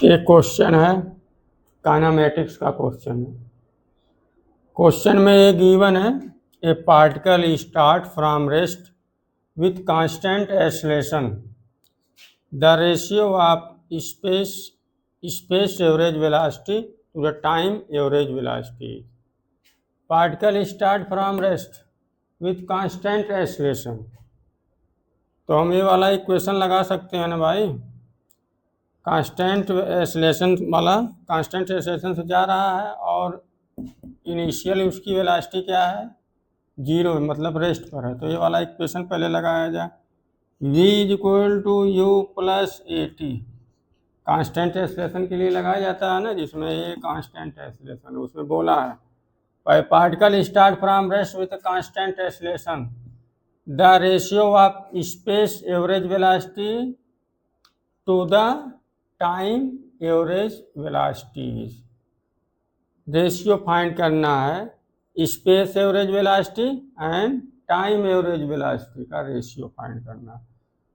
एक क्वेश्चन है, काइनेमेटिक्स का क्वेश्चन है। क्वेश्चन में ये गिवन है, a particle start from rest with constant acceleration, the ratio of space average velocity to the time average velocity. Particle start from rest with constant acceleration, तो हम ये वाला इक्वेशन लगा सकते हैं ना भाई। कांस्टेंट एक्सेलरेशन वाला कांस्टेंट एक्सेलरेशन से जा रहा है और इनिशियल उसकी वेलोसिटी क्या है, 0, मतलब रेस्ट पर है। तो ये वाला इक्वेशन पहले लगाया जाए, v is equal to u plus a t. Constant acceleration के लिए लगाया जाता है ना, जिसमें ये कांस्टेंट एक्सेलरेशन उसमें बोला है particle start from rest with constant acceleration, the ratio of space average velocity to the time average velocities. Ratio find करना है space average velocity and time average velocity का रेशियो फाइंड करना है।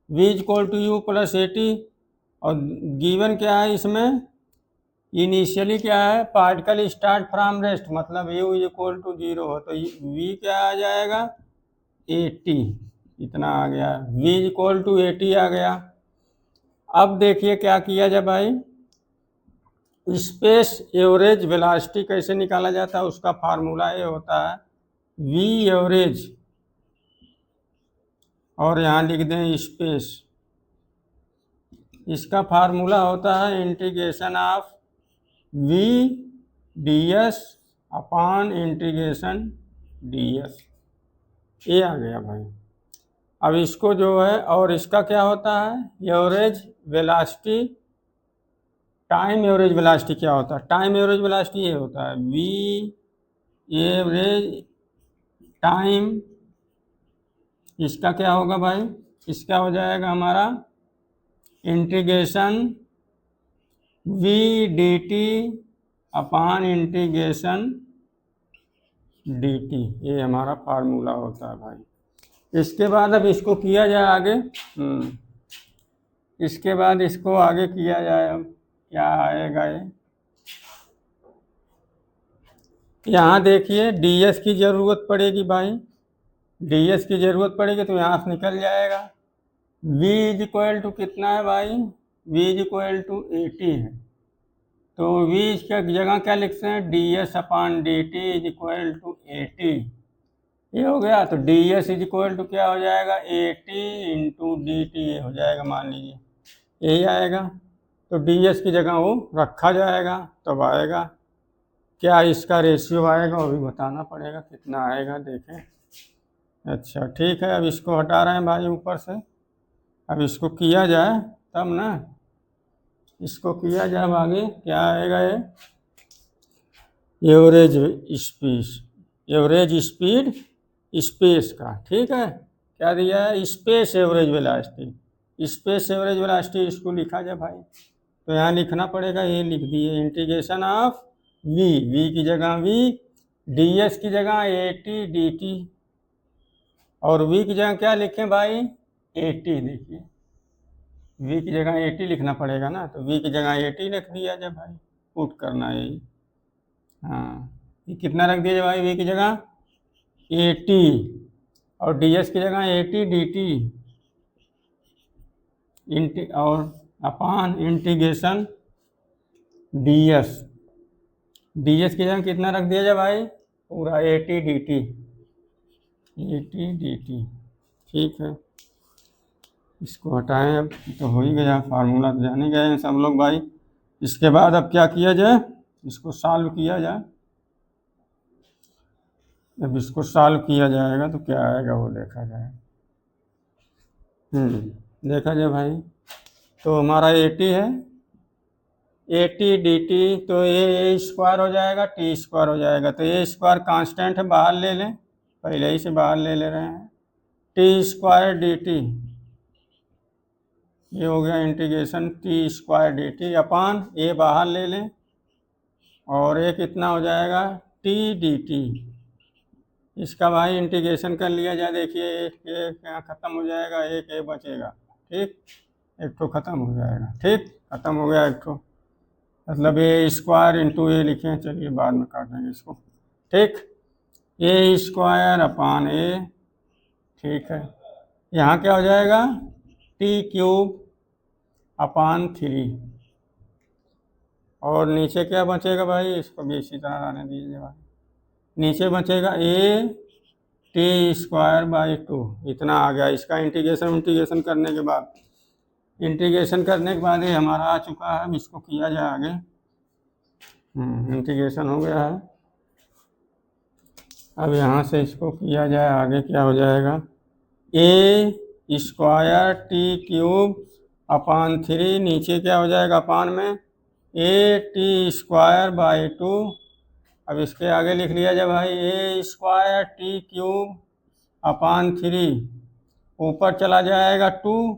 v equal to u plus a t, और given क्या है इसमें, initially क्या है, पार्टिकल स्टार्ट फ्रॉम रेस्ट, मतलब u इक्वल टू 0 हो तो v क्या आ जाएगा, 80, इतना आ गया। v इक्वल टू 80 आ गया। अब देखिए क्या किया जाए भाई, स्पेस एवरेज वेलोसिटी कैसे निकाला जाता है, उसका फार्मूला ये होता है v एवरेज, और यहाँ लिख दें स्पेस। इसका फार्मूला होता है integration of v ds upon integration ds। ये आ गया भाई। अब इसको जो है, और इसका क्या होता है, average velocity, time average velocity क्या होता है, टाइम एवरेज वेलोसिटी ये होता है v एवरेज टाइम। इसका क्या होगा भाई, इसका हो जाएगा हमारा integration v dt upon integration dt, ये हमारा फार्मूला होता है भाई। इसके बाद अब इसको किया जाए आगे, इसके बाद इसको आगे किया जाए। अब क्या आएगा ये, यहाँ देखिए ds की ज़रूरत पड़ेगी भाई, ds की ज़रूरत पड़ेगी तो यहाँ से निकल जाएगा। v इज इक्वल टू कितना है भाई, v इज इक्वल टू 80 है, तो v इसका जगह क्या लिखते हैं, ds upon d t is equal to 80। ये हो गया, तो ds इज इक्वल टू क्या हो जाएगा, 80 इंटू डी टी हो जाएगा, मान लीजिए यही आएगा। तो ds की जगह वो रखा जाएगा, तब आएगा क्या, इसका रेशियो आएगा, वो भी बताना पड़ेगा कितना आएगा, देखें। अच्छा ठीक है, अब इसको हटा रहे हैं भाई ऊपर से। अब इसको किया जाए तब ना, इसको किया जाए, अब आगे क्या आएगा, ये average speed, average speed space का, ठीक है। क्या दिया है, space average velocity, space average velocity, इसको लिखा जाए भाई। तो यहाँ लिखना पड़ेगा, ये लिख दिए इंटीग्रेशन ऑफ v की जगह v, ds की जगह 80 dt, और v की जगह क्या लिखें भाई, 80। देखिए v की जगह 80 लिखना पड़ेगा ना, तो v की जगह 80 लिख दिया जाए भाई, पुट करना है यही। हाँ, ये कितना रख दिया जाए भाई, v की जगह 80 और ds की जगह 80 dt, और अपान इंटीग्रेशन ds, ds की जगह कितना रख दिया जाए भाई, पूरा 80 dt, 80 dt, ठीक है। इसको हटाएं, अब तो हो ही गया, फार्मूला तो जाने गए हैं सब लोग भाई। इसके बाद अब क्या किया जाए, इसको सॉल्व किया जाए। जब इसको सॉल्व किया जाएगा तो क्या आएगा वो देखा जाए। देखा जाए भाई, तो हमारा 80 है, 80 dt, तो ये स्क्वायर हो जाएगा, टी स्क्वायर हो जाएगा, तो ये स्क्वायर कांस्टेंट है, बाहर ले लें, पहले ही से बाहर ले ले रहे हैं, टी स्क्वायर डी टी, ये हो गया integration t square d t upon, ये बाहर ले लें, और ये कितना हो जाएगा, टी डी टी। इसका भाई इंटीग्रेशन कर लिया जाए, देखिए एक यहाँ ख़त्म हो जाएगा, एक बचेगा, ठीक, एक तो ख़त्म हो जाएगा, ठीक, ख़त्म हो गया एक तो। मतलब ए स्क्वायर इंटू ए लिखें, चलिए बाद में काटेंगे इसको, ठीक। ए स्क्वायर अपान ए, ठीक है। यहाँ क्या हो जाएगा, टी क्यूब अपान 3, और नीचे क्या बचेगा भाई, इसको भी इसी तरह आने दीजिए भाई। नीचे बचेगा ए टी स्क्वायर बाई 2, इतना आ गया। इसका इंटीग्रेशन करने के बाद ये हमारा आ चुका है। अब इसको किया जाए आगे, इंटीग्रेशन हो गया है। अब यहाँ से इसको किया जाए आगे, क्या हो जाएगा, ए स्क्वायर टी क्यूब अपान 3, नीचे क्या हो जाएगा अपान में ए टी स्क्वायर बाई 2। अब इसके आगे लिख लिया जाए भाई, ए स्क्वायर टी क्यूब अपान 3, ऊपर चला जाएगा 2,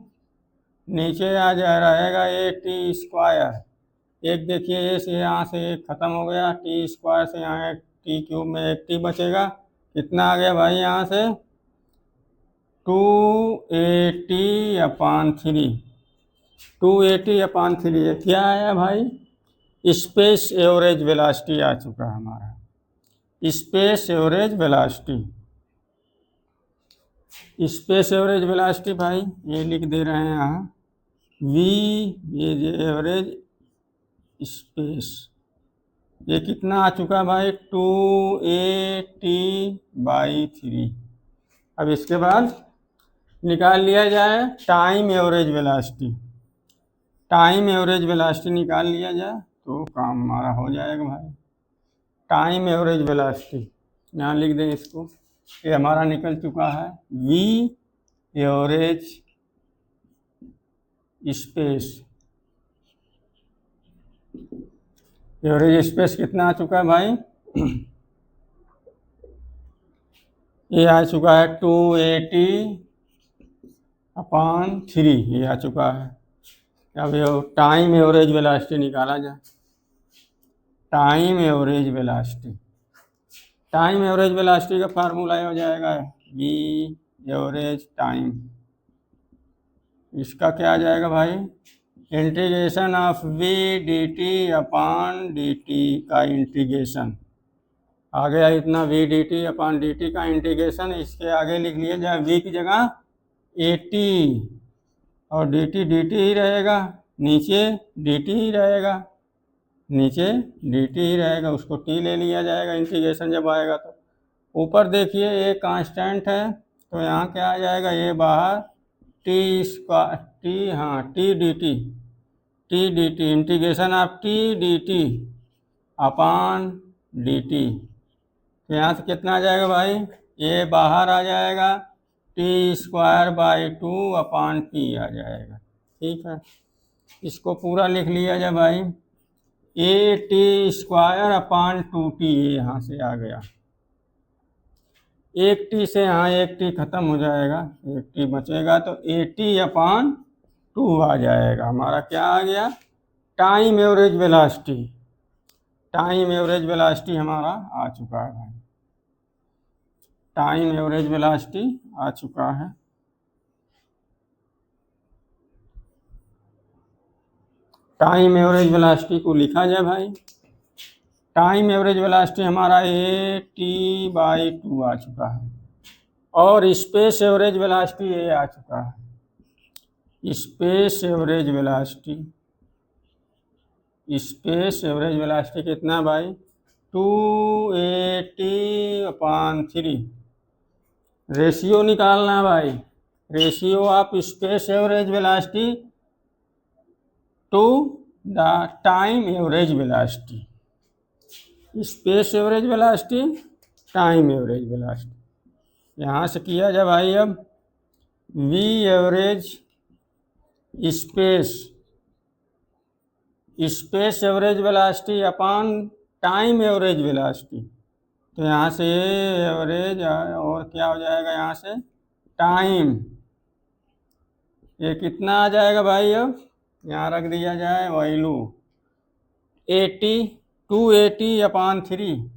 नीचे आ जा रहेगा ए टी स्क्वायर। एक देखिए ए से यहाँ से एक खत्म हो गया, टी स्क्वायर से यहाँ एक टी क्यूब में एक टी बचेगा। कितना आ गया भाई यहाँ से, 280 अपान 3, 280 अपान 3। ये क्या आया भाई, स्पेस एवरेज वेलोसिटी आ चुका है हमारा, space average velocity. Space average velocity भाई ये लिख दे रहे हैं यहाँ, वी ये एवरेज स्पेस, ये कितना आ चुका भाई, 280/3। अब इसके बाद निकाल लिया जाए time average velocity, time average velocity निकाल लिया जाए तो काम हमारा हो जाएगा भाई। टाइम एवरेज वेलोसिटी यहाँ लिख दें इसको, ये हमारा निकल चुका है, v average space, average space कितना आ चुका है भाई, ये आ चुका है 280/3, ये आ चुका है। अब ये टाइम एवरेज वेलोसिटी निकाला जाए, time average velocity, time average velocity का फार्मूला हो जाएगा वी एवरेज टाइम, इसका क्या आ जाएगा भाई, integration of v d t upon d t का इंटीग्रेशन आ गया इतना, v d t upon d t का इंटीग्रेशन। इसके आगे लिख लिया जाए वी की जगह 80 और डी टी ही रहेगा, नीचे डी टी ही रहेगा, नीचे डी टी ही रहेगा, उसको टी ले लिया जाएगा इंटीग्रेशन जब आएगा तो। ऊपर देखिए ये कांस्टेंट है तो यहाँ क्या आ जाएगा, ये बाहर टी स्क्वायर टी, हाँ T D T integration of T D t upon d T. तो यहाँ से कितना आ जाएगा भाई, ये बाहर आ जाएगा t square by 2 upon t आ जाएगा, ठीक है। इसको पूरा लिख लिया जाए भाई, A T square upon 2t, यहाँ से आ गया, एक टी से यहाँ एक टी खत्म हो जाएगा, एक टी बचेगा तो 80/2 आ जाएगा। हमारा क्या आ गया, time average velocity, time average velocity हमारा आ चुका है भाई, टाइम एवरेज वेलोसिटी आ चुका है। टाइम एवरेज वेलोसिटी को लिखा जाए भाई, टाइम एवरेज वेलोसिटी हमारा AT/2 आ चुका है, और स्पेस एवरेज वेलोसिटी ये आ चुका है, space average velocity, space average velocity कितना भाई, 280/3। रेशियो निकालना है भाई, ratio of space average velocity to the time average velocity, space average velocity time average velocity. यहाँ से किया जाए भाई, अब v average space, space average velocity upon time average velocity, तो यहाँ से एवरेज और क्या हो जाएगा यहाँ से टाइम, ये कितना आ जाएगा भाई, अब यहाँ रख दिया जाए वैल्यू 280/3,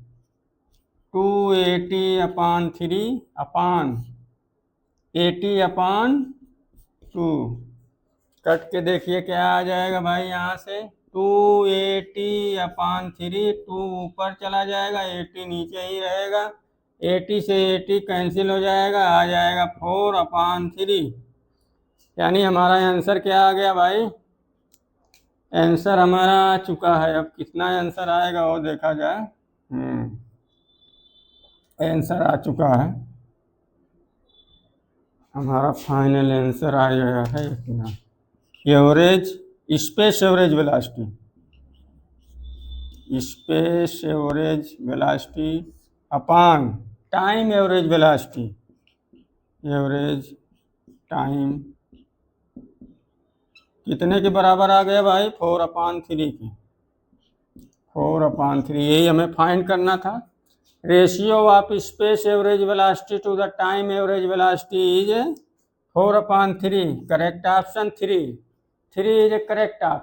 280/3 अपान 80/2, कट के देखिए क्या आ जाएगा भाई, यहाँ से 280/3, 2 ऊपर चला जाएगा, 80 नीचे ही रहेगा, 80 से 80 कैंसिल हो जाएगा, आ जाएगा 4/3। यानी हमारा आंसर क्या आ गया भाई? आंसर हमारा आ चुका है। अब कितना आंसर आएगा वो देखा जाए। आंसर आ चुका है, हमारा फाइनल आंसर आ गया है इतना। Average space average velocity, space average velocity upon time average velocity, average time कितने के बराबर आ गया भाई? 4/3 के। 4/3 यही हमें फाइंड करना था। Ratio of space average velocity to the time average velocity is 4/3। Correct option 3 is a correct option.